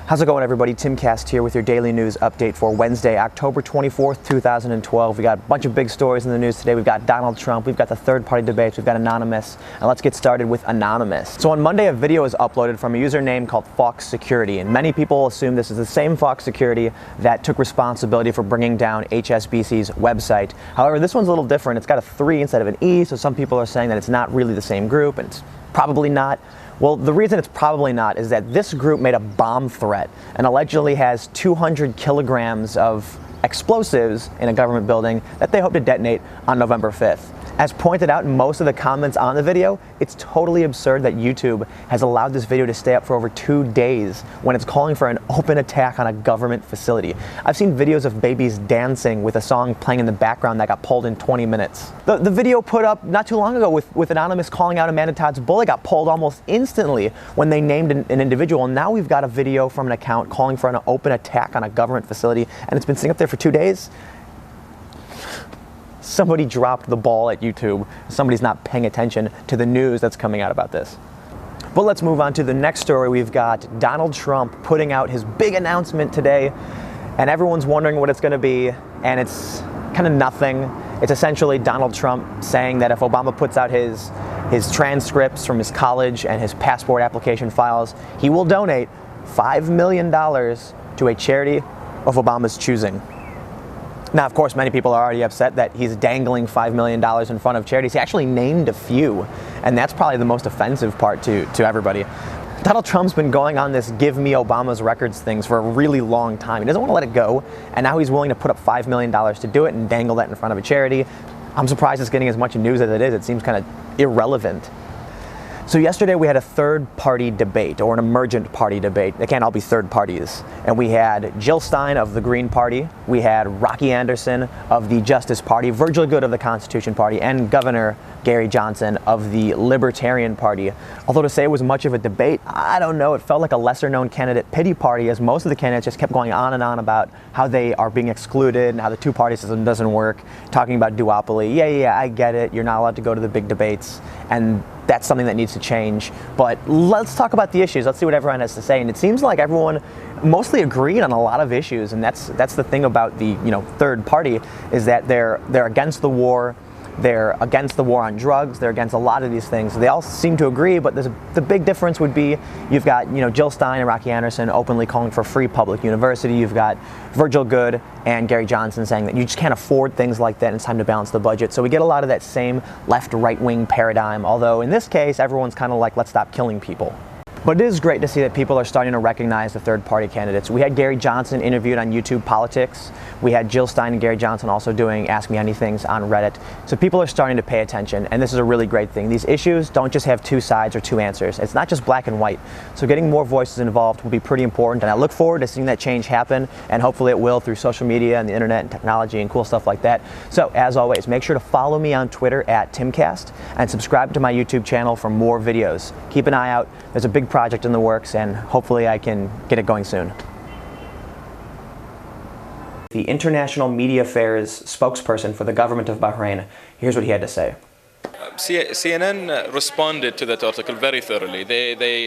How's it going, everybody? Timcast here with your daily news update for Wednesday, October 24th, 2012. We got a bunch of big stories in the news today. We've got Donald Trump, we've got the third-party debates, we've got Anonymous, and let's get started with Anonymous. So on Monday, a video was uploaded from a username called Fox Security, and many people assume this is the same Fox Security that took responsibility for bringing down HSBC's website. However, this one's a little different. It's got a 3 instead of an E, so some people are saying that it's not really the same group, and it's probably not. Well, the reason it's probably not is that this group made a bomb threat and allegedly has 200 kilograms of explosives in a government building that they hope to detonate on November 5th. As pointed out in most of the comments on the video, it's totally absurd that YouTube has allowed this video to stay up for over 2 days when it's calling for an open attack on a government facility. I've seen videos of babies dancing with a song playing in the background that got pulled in 20 minutes. The video put up not too long ago with Anonymous calling out Amanda Todd's bully got pulled almost instantly when they named an individual. And now we've got a video from an account calling for an open attack on a government facility, and it's been sitting up there for 2 days. Somebody dropped the ball at YouTube. Somebody's not paying attention to the news that's coming out about this. But let's move on to the next story. We've got Donald Trump putting out his big announcement today, and everyone's wondering what it's going to be, and it's kind of nothing. It's essentially Donald Trump saying that if Obama puts out his transcripts from his college and his passport application files, he will donate $5 million to a charity of Obama's choosing. Now, of course, many people are already upset that he's dangling $5 million in front of charities. He actually named a few, and that's probably the most offensive part to everybody. Donald Trump's been going on this give me Obama's records things for a really long time. He doesn't want to let it go, and now he's willing to put up $5 million to do it and dangle that in front of a charity. I'm surprised it's getting as much news as it is. It seems kind of irrelevant. So yesterday we had a third-party debate, or an emergent party debate. They can't all be third parties. And we had Jill Stein of the Green Party, we had Rocky Anderson of the Justice Party, Virgil Goode of the Constitution Party, and Governor Gary Johnson of the Libertarian Party. Although to say it was much of a debate, I don't know. It felt like a lesser-known candidate pity party, as most of the candidates just kept going on and on about how they are being excluded and how the two-party system doesn't work, talking about duopoly. Yeah, I get it. You're not allowed to go to the big debates, and that's something that needs to change. But let's talk about the issues. Let's see what everyone has to say. And it seems like everyone mostly agreed on a lot of issues. And that's the thing about the third party, is that they're against the war. They're against the war on drugs. They're against a lot of these things. They all seem to agree, but the big difference would be you've got Jill Stein and Rocky Anderson openly calling for free public university. You've got Virgil Goode and Gary Johnson saying that you just can't afford things like that and it's time to balance the budget. So we get a lot of that same left-right-wing paradigm, although in this case, everyone's kind of like, let's stop killing people. But it is great to see that people are starting to recognize the third-party candidates. We had Gary Johnson interviewed on YouTube Politics. We had Jill Stein and Gary Johnson also doing Ask Me Anythings on Reddit. So people are starting to pay attention, and this is a really great thing. These issues don't just have two sides or two answers. It's not just black and white. So getting more voices involved will be pretty important, and I look forward to seeing that change happen, and hopefully it will through social media and the internet and technology and cool stuff like that. So as always, make sure to follow me on Twitter at Timcast and subscribe to my YouTube channel for more videos. Keep an eye out. There's a big project in the works, and hopefully I can get it going soon. The International Media Affairs spokesperson for the government of Bahrain, here's what he had to say. CNN responded to that article very thoroughly. They